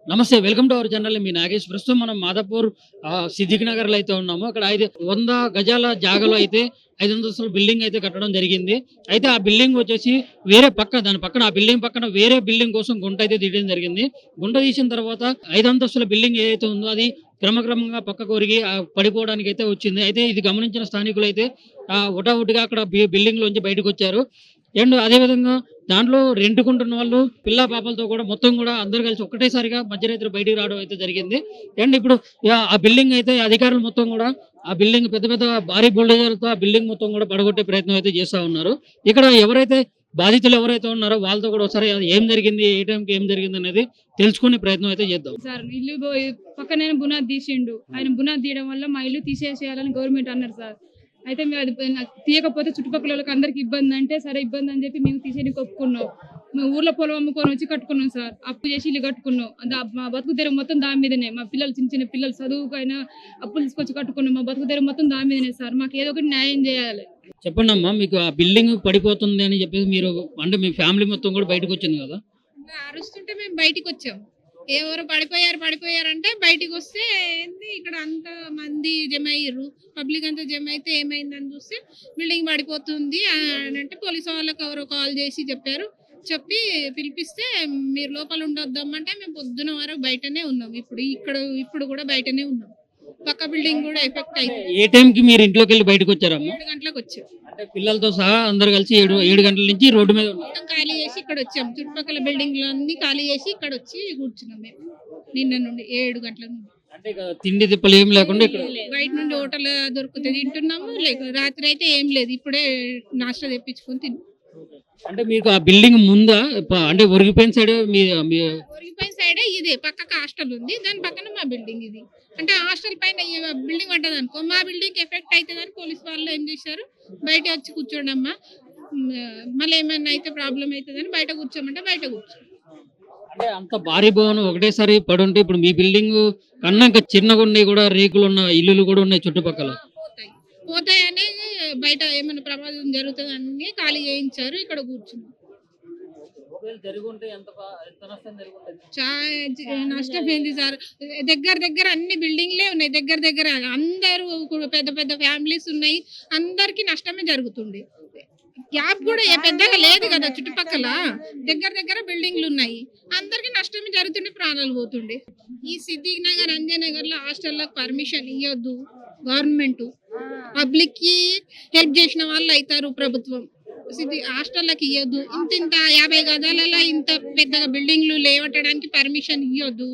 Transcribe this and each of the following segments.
నమస్తే. Welcome to our channel. మీ నాగేష్. ప్రస్తుతం మనం మాదాపూర్ సిద్దిక్ నగర్‌లో అయితే ఉన్నాము. అక్కడ 100 గజాల జాగాలో అయితే 5 అంతస్తుల బిల్డింగ్ అయితే కట్టడం జరిగింది. అయితే ఆ బిల్డింగ్ వచ్చేసి దాని పక్కన ఆ బిల్డింగ్ పక్కన వేరే బిల్డింగ్ కోసం గుంట అయితే తీయడం జరిగింది. గుంట తీసిన తర్వాత 5 అంతస్తుల బిల్డింగ్ ఏదైతే ఉందో అది క్రమక్రమంగా పక్కకు ఒరిగి పడిపోవడానికి అయితే వచ్చింది. అయితే ఇది గమనించిన స్థానికులైతే హుటాహుటిగా అక్కడ బిల్డింగ్‌లోంచి బయటకొచ్చారు. అండ్ అదేవిధంగా దాంట్లో రెంట్‌కుంటున్న వాళ్ళు పిల్లా పాపలతో కూడా మొత్తం కూడా అందరూ కలిసి ఒక్కటేసారిగా మధ్యరాత్రి బయటికి రావడం అయితే జరిగింది. అండ్ ఇప్పుడు ఆ బిల్డింగ్ అయితే అధికారులు మొత్తం కూడా ఆ బిల్డింగ్ పెద్ద పెద్ద భారీ బుల్డోజర్‌లతో ఆ బిల్డింగ్ మొత్తం కూడా పడగొట్టే ప్రయత్నం అయితే చేస్తా ఉన్నారు. ఇక్కడ ఎవరైతే బాధితులు ఎవరైతే ఉన్నారో వాళ్ళతో కూడా ఒకసారి ఏం జరిగింది, ఏ టైంకి ఏం జరిగింది అనేది తెలుసుకునే ప్రయత్నం అయితే చేద్దాం. సార్ ఇల్లు పక్కనే బునాది తీసిండు. ఆయన బునాది తీయడం వల్ల మా ఇల్లు తీసేసేయాలని గవర్నమెంట్ అన్నారు సార్. అయితే మేము అది తీయకపోతే చుట్టుపక్కల వాళ్ళకి అందరికి ఇబ్బంది అంటే సరే ఇబ్బంది అని చెప్పి మేము తీసేయడానికి ఒప్పుకున్నాం. మేము ఊర్లో పొలం అమ్ముకొని వచ్చి కట్టుకున్నాం సార్. అప్పు చేసి ఇల్లు కట్టుకున్నాం. మా బతుకు తెరువు మొత్తం దాని మీదనే. మా పిల్లలు చిన్న చిన్న పిల్లలు చదువుకైనా అప్పులు తీసుకొచ్చి కట్టుకున్నాం. మా బతుకు తెరువు మొత్తం దాని మీదనే సార్. మాకు ఏదో ఒకటి న్యాయం చేయాలి. చెప్పండి అమ్మా, మీకు ఆ బిల్డింగ్ పడిపోతుంది అని చెప్పేసి మీరు అంటే మీ ఫ్యామిలీ మొత్తం కూడా బయటకు వచ్చింది కదా? అరుస్తుంటే మేము బయటికి వచ్చాం. ఎవరు పడిపోయారు అంటే బయటికి వస్తే ఏంది ఇక్కడ అంత మంది జమ అయ్యారు. పబ్లిక్ అంతా జమ అయితే ఏమైందని చూస్తే బిల్డింగ్ పడిపోతుంది అని అంటే పోలీసు వాళ్ళకి ఎవరో కాల్ చేసి చెప్పి పిలిపిస్తే మీరు లోపల ఉండొద్దామంటే మేము పొద్దున వరకు బయటనే ఉన్నాం. ఇప్పుడు కూడా బయటనే ఉన్నాం. పక్క బిల్డింగ్ కూడా ఎఫెక్ట్ అయింది. ఏ టైంకి మీరు ఇంట్లోకి వెళ్ళి బయటకు వచ్చారమ్మా? 7 గంటలకు వచ్చాం. అంటే పిల్లలతో సహా అందరు కలిసి 7 గంటల నుంచి రోడ్డు మీద ఉన్నారు. మొత్తం ఖాళీ చేసి ఇక్కడ వచ్చాం. చుట్టుపక్కల బిల్డింగ్లు అన్ని ఖాళీ చేసి ఇక్కడ వచ్చి కూర్చున్నాం మేము. నిన్న నుండి 7 గంటల నుండి. అంటే తిండి తిప్పలు ఏం లేకుండా ఇక్కడ బయట నుండి హోటల్ దొరుకుతుంది తింటున్నాము. రాత్రి అయితే ఏం లేదు. ఇప్పుడే నాష్టా తెప్పించుకొని తిన్నాం. అంటే మీకు ఆ బిల్డింగ్ ముందా అంటే ఒరిగిపోయిన సైడ్ ఒరిగిపోయిన సైడే ఇదే పక్కకు హాస్టల్ ఉంది. దాని పక్కన మా బిల్డింగ్ ఇది. అంటే హాస్టల్ పైన బిల్డింగ్ పడ్డది అనుకో మా బిల్డింగ్ ఎఫెక్ట్ అవుతుందని పోలీస్ వాళ్ళు ఏం చేశారు, బయట వచ్చి కూర్చోండమ్మా మళ్ళీ ఏమైనా అయితే ప్రాబ్లం అవుతుందని బయట కూర్చోమంటే బయట కూర్చో. అంటే అంత భారీ భవనం ఒకటేసారి పడుంటే ఇప్పుడు మీ బిల్డింగ్ కన్నా ఇంకా చిన్నగా ఉన్నాయి కూడా, రేకులు ఉన్న ఇల్లులు కూడా ఉన్నాయి చుట్టుపక్కల. పోతాయని బయట ఏమైనా ప్రమాదం జరుగుతుందని ఖాళీ చేయించారు. ఇక్కడ కూర్చున్నాం. నష్టపోయింది సార్. దగ్గర అన్ని బిల్డింగ్లే ఉన్నాయి. దగ్గర అందరూ పెద్ద పెద్ద ఫ్యామిలీస్ ఉన్నాయి. అందరికి నష్టమే జరుగుతుంది. గ్యాప్ కూడా పెద్దగా లేదు కదా. చుట్టుపక్కల దగ్గర బిల్డింగ్లు ఉన్నాయి. అందరికి నష్టమే జరుగుతుండే, ప్రాణాలు పోతుండే. ఈ సిద్దిక్ నగర్, అంజయ్ నగర్ లో హాస్టల్లకు పర్మిషన్ ఇవ్వద్దు గవర్నమెంట్. పబ్లిక్ కి హెల్ప్ చేసిన వాళ్ళు అవుతారు ప్రభుత్వం. హాస్టల్లకు ఇవ్వద్దు. ఇంత 50 గజాలలో ఇంత పెద్దగా బిల్డింగ్లు లేవట్టడానికి పర్మిషన్ ఇవ్వద్దు.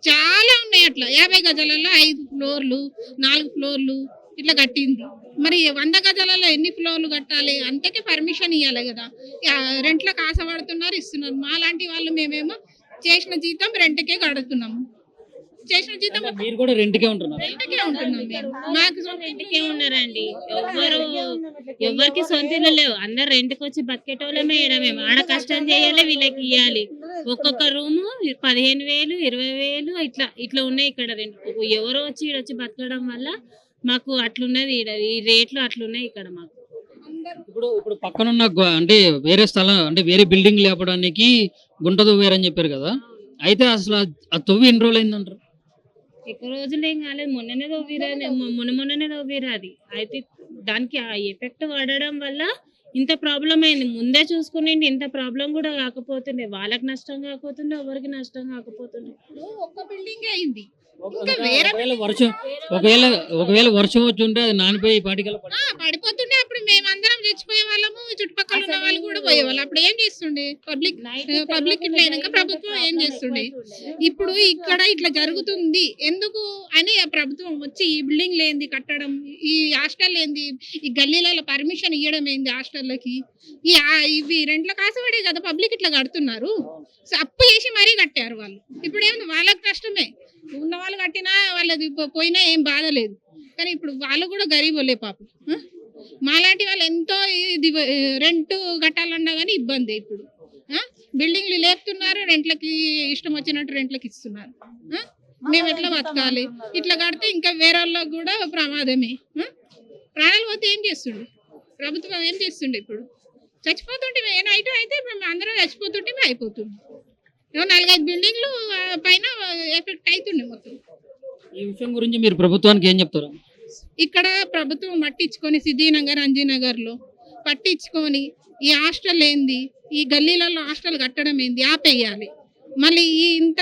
చాలా ఉన్నాయి అట్లా 50 గజాలలో 5 ఫ్లోర్లు 4 ఫ్లోర్లు ఇట్లా కట్టింది. మరి 100 గజాలలో ఎన్ని ఫ్లోర్లు కట్టాలి? అంతకే పర్మిషన్ ఇవ్వాలి కదా. రెంట్లకు ఆశపడుతున్నారు, ఇస్తున్నారు. మా లాంటి వాళ్ళు మేమేమో చేసిన జీతం రెంట్కే కడుతున్నాము. చేసిన జీతం మీరు కూడా రెంట్కే ఉంటున్నారు? రెంట్కే ఉంటున్నాం మేము. మాకు రెంట్కే ఉన్నారండి. ఎవరికి సొంత ఇల్లు లేవు. అందరు రెంట్కి వచ్చి బతికేటోళ్ళమే. మేము ఆడ కష్టం చేయాలి, వీళ్ళకి ఇవ్వాలి. ఒక్కొక్క రూము 15,000 20,000 ఇట్లా ఉన్నాయి ఇక్కడ రెంట్. ఎవరో వచ్చి బతకడం వల్ల మాకు అట్లున్నది. ఈ రేట్లు అట్లున్నాయి ఇక్కడ మాకు. ఇప్పుడు పక్కనున్న అంటే వేరే స్థలం అంటే వేరే బిల్డింగ్ లేపడానికి గుంట తవ్వారని చెప్పారు కదా. అయితే అసలు ఆ తవ్వి ఎన్ని రోజులు అయిందంటారు? ఎక్కువ రోజులు ఏం కాలేదు. మొన్ననే తవ్విరా అది. అయితే దానికి ఆ ఎఫెక్ట్ పడడం వల్ల ఇంత ప్రాబ్లం అయింది. ముందే చూసుకుని ఇంత ప్రాబ్లం కూడా కాకపోతుండే. వాళ్ళకి నష్టం కాకపోతుండే, ఎవరికి నష్టం కాకపోతుండే. ఒక్క బిల్డింగ్ అయింది. ఒకవేళ వర్షం వచ్చి ఉంటే అది నానిపోయి పడిపోతుండే. అప్పుడు మేమందరం చచ్చిపోయే వాళ్ళము. చుట్టుపక్కల ఉన్న వాళ్ళు కూడా పోయేవాళ్ళు. అప్పుడు ఏం చేస్తుండే పబ్లిక్ ఇట్లా అయినాక ప్రభుత్వం ఏం చేస్తుండే? ఇప్పుడు ఇక్కడ ఇట్లా జరుగుతుంది ఎందుకు అని ప్రభుత్వం వచ్చి ఈ బిల్డింగ్ లేంది కట్టడం, ఈ హాస్టల్ ఏంది, ఈ గల్లీలలో పర్మిషన్ ఇవ్వడం ఏంది హాస్టల్లకి? ఇవి రెంట్ల కాసపడే కదా పబ్లిక్ ఇట్లా కడుతున్నారు. అప్పు చేసి మరీ కట్టారు వాళ్ళు. ఇప్పుడు ఏముంది, వాళ్ళకి నష్టమే. ఉన్న వాళ్ళు కట్టినా వాళ్ళది పోయినా ఏం బాధ లేదు. కానీ ఇప్పుడు వాళ్ళు కూడా గరీబోలే పాపం. మాలాంటి వాళ్ళు ఎంతో రెంట్ కట్టాలన్నా కానీ ఇబ్బంది. ఇప్పుడు బిల్డింగ్లు లేపుతున్నారు, రెంట్లకి ఇష్టం వచ్చినట్టు రెంట్లకి ఇస్తున్నారు. మేము ఎట్లా బతకాలి? ఇట్లా కడితే ఇంకా వేరే వాళ్ళకి కూడా ప్రమాదమే. ప్రాణాలు పోతే ఏం చేస్తుండే ప్రభుత్వం? ఏం చేస్తుండే? ఇప్పుడు చచ్చిపోతుంటే నైట్ అయితే మేము అందరం చచ్చిపోతుంటే అయిపోతుంది. 4-5 బిల్డింగ్లు పైన ఎఫెక్ట్ అవుతుండే మొత్తం. ఈ విషయం గురించి మీరు ప్రభుత్వానికి ఏం చెప్తారు? ఇక్కడ ప్రభుత్వం పట్టించుకొని సిద్ధినగర్, అంజీనగర్లో పట్టించుకొని ఈ హాస్టల్ ఏంది, ఈ గల్లీలలో హాస్టల్ కట్టడం ఏంది ఆపేయాలి. మళ్ళీ ఈ ఇంత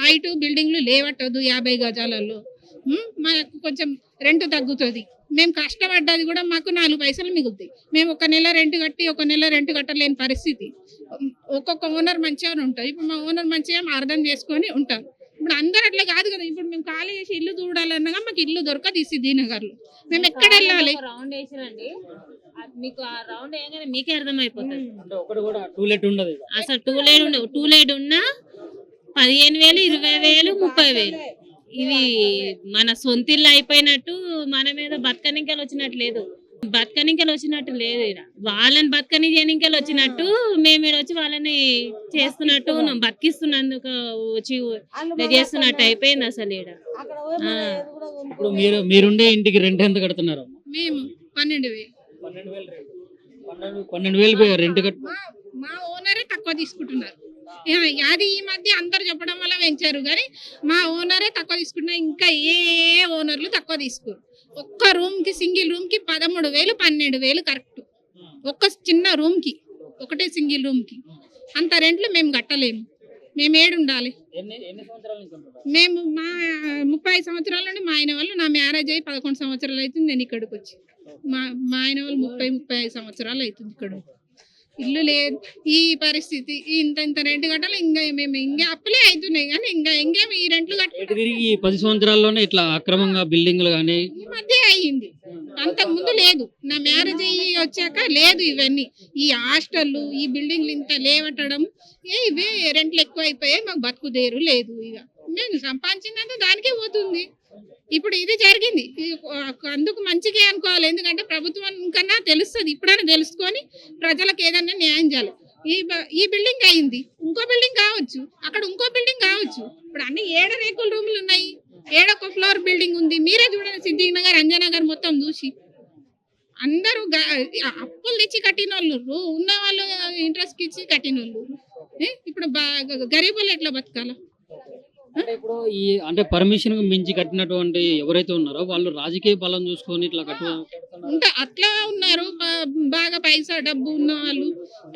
హైట్ బిల్డింగ్లు లేవట్టదు 50 గజాలలో. మనకు కొంచెం రెంట్ తగ్గుతుంది. మేము కష్టపడ్డది కూడా మాకు 4 పైసలు మిగులుతాయి. మేము ఒక నెల రెంట్ కట్టి ఒక నెల రెంట్ కట్టలేని పరిస్థితి. ఒక్కొక్క ఓనర్ మంచిగా ఉంటారు. ఇప్పుడు మా ఓనర్ మంచిగా అర్థం చేసుకొని ఉంటారు. ఇప్పుడు అందరు అట్లా కాదు కదా. ఇప్పుడు మేము ఖాళీ చేసి ఇల్లు చూడాలన్నగా మాకు ఇల్లు దొరకదు ఈ సిద్ధినగర్లో. మేము ఎక్కడ వెళ్ళాలి? రౌండ్ వేసిరండి, మీకు ఆ రౌండ్ వేయగానే మీకే అర్థమైపోతుంది. అంటే ఒకటి కూడా టూలెట్ ఉండదు. అసలు టూలెట్ ఉన్నా 15,000, 20,000, 30,000. ఇవి మన సొంతిల్లు అయిపోయినట్టు మన మీద బతకనింకలు వచ్చినట్టు లేదు. ఈడ వాళ్ళని బతకని చేయనింకలు వచ్చినట్టు మేము ఈడ వచ్చి వాళ్ళని చేస్తున్నట్టు బతికిస్తున్నందుకు వచ్చి చేస్తున్నట్టు అయిపోయింది అసలు ఈడ. ఇప్పుడు మీరుండే ఇంటికి రెంట్ ఎంత కడుతున్నారు? మేము 12,000. 12,000 రెంట్ కట్టు. మా ఓనరే తక్కువ తీసుకుంటున్నారు. అది ఈ మధ్య అందరు చెప్పడం వల్ల పెంచారు కానీ మా ఓనరే తక్కువ తీసుకుంటున్నారు. ఇంకా ఏ ఓనర్లు తక్కువ తీసుకోరు. ఒక్క రూమ్ కి సింగిల్ రూమ్ కి 13,000, 12,000 కరెక్ట్. ఒక్క చిన్న రూమ్ కి, ఒకటే సింగిల్ రూమ్ కి అంత రెంట్లు మేము కట్టలేము. మేము ఏడు ఉండాలి. మేము మా 35 సంవత్సరాల నుండి మా ఆయన వాళ్ళు, నా మ్యారేజ్ అయ్యి 11 సంవత్సరాలు అవుతుంది నేను ఇక్కడికి వచ్చి. మా ఆయన వాళ్ళు 30-35 సంవత్సరాలు అవుతుంది ఇక్కడ. ఇల్లు లేదు. ఈ పరిస్థితి ఇంత రెంట్ కట్టాలి. మేము అప్పులే అవుతున్నాయి కానీ ఇంకేం ఈ రెంట్లు తిరిగి 10 సంవత్సరాల్లోనే ఇట్లా అక్రమంగా బిల్డింగ్లు కానీ ఈ మధ్య అయ్యింది. అంతకు ముందు లేదు. నా మ్యారేజ్ అయ్యి వచ్చాక లేదు. ఇవన్నీ ఈ హాస్టళ్ళు, ఈ బిల్డింగ్లు ఇంత లేవటడం, ఇవే రెంట్లు ఎక్కువ అయిపోయాయి. మాకు బతుకుదేరు లేదు. ఇక నేను సంపాదించిందంతా దానికే పోతుంది. ఇప్పుడు ఇది జరిగింది. అందుకు మంచిగా అనుకోవాలి. ఎందుకంటే ప్రభుత్వం కన్నా తెలుస్తుంది. ఇప్పుడైనా తెలుసుకొని ప్రజలకు ఏదైనా న్యాయం చేయాలి. ఈ బిల్డింగ్ అయింది, ఇంకో బిల్డింగ్ కావచ్చు, అక్కడ ఇంకో బిల్డింగ్ కావచ్చు. ఇప్పుడు అన్ని 7 రేకుల రూములు ఉన్నాయి, 7 ఫ్లోర్ బిల్డింగ్ ఉంది. మీరే చూడండి సిద్ధినగర్, అంజనగర్ మొత్తం చూసి. అందరూ అప్పులు తెచ్చి కట్టిన వాళ్ళు, ఉన్న వాళ్ళు ఇంట్రెస్ట్ ఇచ్చి కట్టిన వాళ్ళు. ఇప్పుడు గరీబులు ఎట్లా బతకాల? అంటే ఇప్పుడు అంటే పర్మిషన్ మించి కట్టినటువంటి ఎవరైతే ఉన్నారో వాళ్ళు రాజకీయ బలం చూసుకొని ఇట్లా అంటే అట్లా ఉన్నారు. బాగా పైసా డబ్బు ఉన్న వాళ్ళు,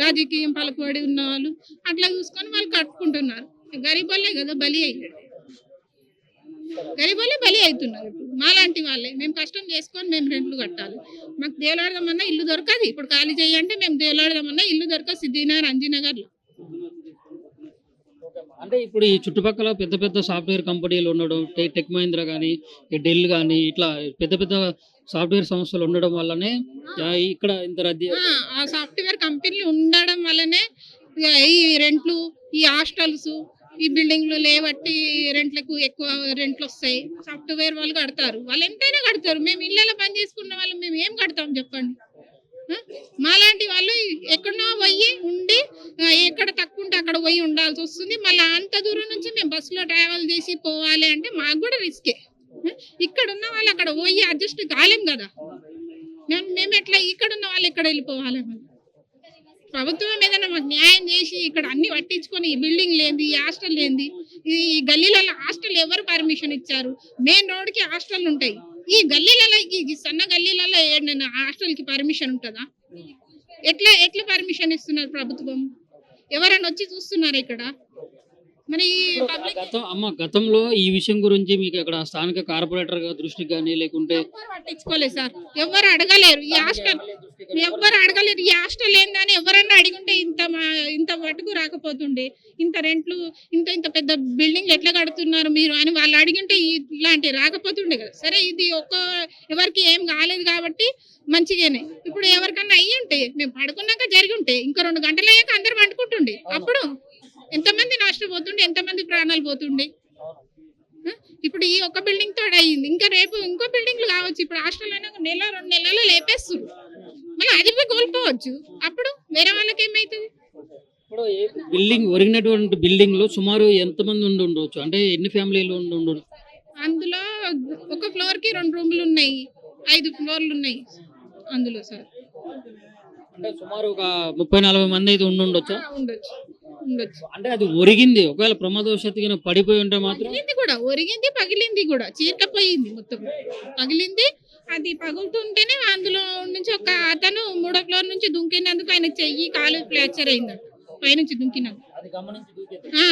రాజకీయం పలుకుబడి ఉన్న వాళ్ళు అట్లా చూసుకొని వాళ్ళు కట్టుకుంటున్నారు. గరీబులే కదా బలి అయ్యారు. గరీబులే బలి అవుతున్నారు. ఇప్పుడు మాలాంటి వాళ్ళే మేము కష్టం చేసుకొని మేము రెంట్లు కట్టాలి. మాకు దేవులాడదామన్నా ఇల్లు దొరకదు. ఇప్పుడు ఖాళీ చేయంటే మేము దేవులాడదామన్నా ఇల్లు దొరకదు సిద్ధినగర్, అంజీనగర్లో. అంటే ఇప్పుడు ఈ చుట్టుపక్కల పెద్ద పెద్ద సాఫ్ట్వేర్ కంపెనీలు ఉండడం, టెక్ మహీంద్రా కానీ, డెల్ కానీ, ఇట్లా పెద్ద పెద్ద సాఫ్ట్వేర్ సంస్థలు ఉండడం వల్లనే ఇక్కడ ఇంత రద్దీ. ఆ సాఫ్ట్వేర్ కంపెనీలు ఉండడం వల్లనే ఈ రెంట్లు, ఈ హాస్టల్స్, ఈ బిల్డింగ్లు లేవట్టి రెంట్లకు ఎక్కువ రెంట్లు వస్తాయి. సాఫ్ట్వేర్ వాళ్ళు కడతారు. వాళ్ళు ఎంతైనా కడతారు. మేము ఇళ్ళలో పని చేసుకున్న వాళ్ళు మేము ఏం కడతాం చెప్పండి? మాలాంటి వాళ్ళు ఎక్కడో పోయి ఉండి ఎక్కడ తక్కువ ఉంటే అక్కడ పోయి ఉండాల్సి వస్తుంది. మళ్ళీ అంత దూరం నుంచి మేము బస్సులో ట్రావెల్ చేసి పోవాలి అంటే మాకు కూడా రిస్కే. ఇక్కడ ఉన్న వాళ్ళు అక్కడ పోయి అడ్జస్ట్ కాలేం కదా. మేము ఎట్లా ఇక్కడ ఉన్న వాళ్ళు ఎక్కడ వెళ్ళిపోవాలి? ప్రభుత్వం ఏదైనా మాకు న్యాయం చేసి ఇక్కడ అన్ని పట్టించుకొని ఈ బిల్డింగ్ లేంది, ఈ హాస్టల్ లేంది, ఈ గల్లీలలో హాస్టల్ ఎవరు పర్మిషన్ ఇచ్చారు? మెయిన్ రోడ్కి హాస్టల్ ఉంటాయి. ఈ గల్లీలలో, ఈ సన్న గల్లీలలో హాస్టల్ కి పర్మిషన్ ఉంటుందా? ఎట్లా పర్మిషన్ ఇస్తున్నారు ప్రభుత్వం? ఎవరైనా వచ్చి చూస్తున్నారు ఇక్కడ? మరి గతంలో ఈ విషయం గురించి మీకు ఇక్కడ స్థానిక కార్పొరేటర్ దృష్టికి కానీ లేకుంటే పట్టించుకోలేదు సార్. ఎవరు అడగలేరు. ఈ హాస్టల్ ఎవరు అడగలేరు. ఈ హాస్టల్ ఏందని ఎవరన్నా అడిగుంటే ఇంత మటుకు రాకపోతుండే. ఇంత రెంట్లు, ఇంత పెద్ద బిల్డింగ్ ఎట్లా కడుతున్నారు మీరు అని వాళ్ళు అడిగింటే ఇలాంటి రాకపోతుండే కదా. సరే ఇది ఎవరికి ఏం కాలేదు కాబట్టి మంచిగానే. ఇప్పుడు ఎవరికన్నా అయ్యి ఉంటే మేము పడుకున్నాక జరిగి ఉంటే ఇంకో 2 గంటలు అయ్యాక అందరు పండుకుంటుండే. అప్పుడు ఎంతమంది నష్టపోతుండే, ఎంతమంది ప్రాణాలు పోతుండే. ఇప్పుడు ఈ ఒక్క బిల్డింగ్ తోడు అయ్యింది. ఇంకా రేపు ఇంకో బిల్డింగ్లు కావచ్చు. ఇప్పుడు హాస్టల్ అయినా 1-2 నెలలు లేపేస్తారు. మళ్ళీ అది కోల్పోవచ్చు. అప్పుడు వేరే వాళ్ళకి ఏమైతుంది? ఇప్పుడు బిల్డింగ్ ఒరిగినటువంటి బిల్డింగ్ లో సుమారు ఎంతమంది ఉండొచ్చు? అంటే ఎన్ని ఫ్యామిలీలు ఉండొచ్చు? అందులో ఒక ఫ్లోర్ కి 2 రూమ్లు ఉన్నాయి, 5 ఫ్లోర్లు ఉన్నాయి అందులో సార్. అంటే సుమారు ఒక 30-40 మంది అయితే ఉండొచ్చు. ఉండొచ్చు. అంటే అది ఒరిగింది, ఒకవేళ ప్రమాదవశాత్తు పడిపోయి ఉంటే మాత్రం పగిలింది కూడా, ఒరిగింది, పగిలింది కూడా, చీరకపోయింది మొత్తం పగిలింది. అది పగులుతుంటేనే అందులో నుంచి ఒక అతను 3వ ఫ్లోర్ నుంచి దుంకినందుకు ఆయన చెయ్యి కాలు ఫ్రాక్చర్ అయిందంట పైనుంచి దుంకినందుకు. అది గమనించి దూకేది. ఆ,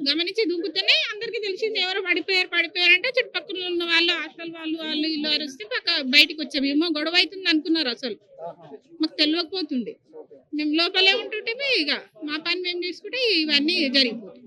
గమనించి దుంకుతూనే అందరికి తెలిసింది ఎవరో పడిపోయారు అంటే చుట్టుపక్కల ఉన్న వాళ్ళు హాస్టల్ వాళ్ళు వీళ్ళు అరిస్తే బయటకు వచ్చాము. ఏమో గొడవ అవుతుంది అనుకున్నారు, అసలు మాకు తెలియకపోతుండే. మేము లోపలే ఉంటుంటే ఇక మా పని మేము తీసుకుంటే ఇవన్నీ జరిగిపోతుంది.